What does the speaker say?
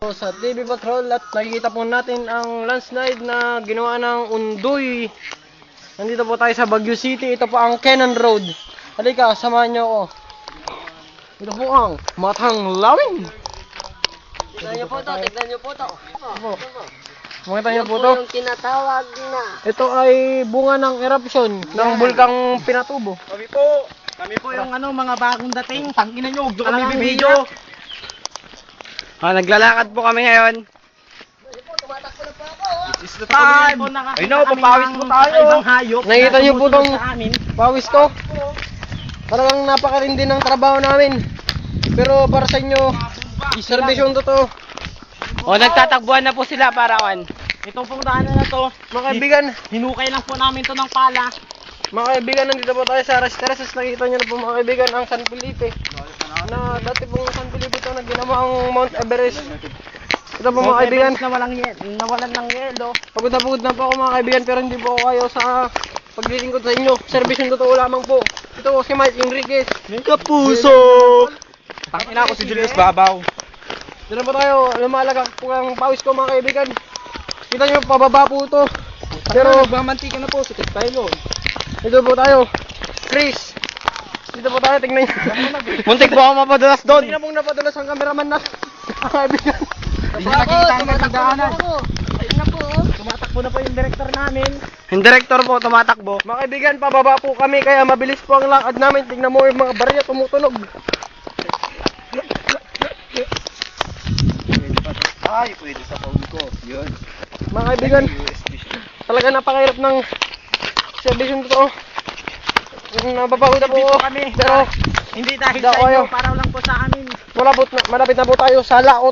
Sa TV Patrol at nakikita po natin ang landslide na ginawa ng Undoy. Nandito po tayo sa Baguio City. Ito po ang Cannon Road. Halika, samahan niyo ako. Ito po ang Matang Lawin. Tignan niyo po to, tignan niyo po to. Makita niyo po Yan to. yung tinatawag na. Ito ay bunga ng eruption ng bulkang Pinatubo. Kami po yung mga bagong dating. Tangina nyo, huwag nyo kami bibidyo. Naglalakad po kami ngayon. It's the time. Ay no, papawis po tayo. Nakikita niyo po tong pawis ko. Talagang napakarindi ng trabaho namin. Pero para sa inyo, servisyon to. O, nagtatakbuhan na po sila para kan. Itong pong daanan na to, Mga kaibigan, hinukay lang po namin to ng pala. mga kaibigan, nandito po tayo sa Aras-Terasas. Nakikita niyo na po mga kaibigan ang San Felipe. Na dati pong San Felipe ito na ginawang Mount Everest. Ito po mga kaibigan. Nawalan ng yelo. Pagod na po ako mga kaibigan, pero hindi po ako kayo sa paglilingkod sa inyo. Servisyon totoo lamang po. Ito po si Mike Enriquez. Kapuso! Tangina ko si Julius Babaw. Dito po tayo, lumalagak po ang pawis ko mga kaibigan. Kita nyo, pababa po ito. Pero, nagmamantika na po, sikit tayo. dito po tayo. Chris. Dito po tayo, tingnan nyo. Muntik po ako mapadulas doon. Hindi na pong napadulas ang cameraman na. Mga kaibigan. Hindi na nakikita ang nagdaanan. Ayun na po. Tumatakbo na po yung director namin. Yung director po, tumatakbo. Mga kaibigan, pababa po kami kaya mabilis po ang lakad namin. Tingnan mo yung mga barya tumutunog. Ay, pwede sa phone ko. Yun. Mga kaibigan, talaga napakahirap ng servisyon to. Napapagod na po Dito ako. kami. Pero Hindi dahil Hindi ako sa inyo, kayo. para lang po sa amin. malapit na po tayo sa laot.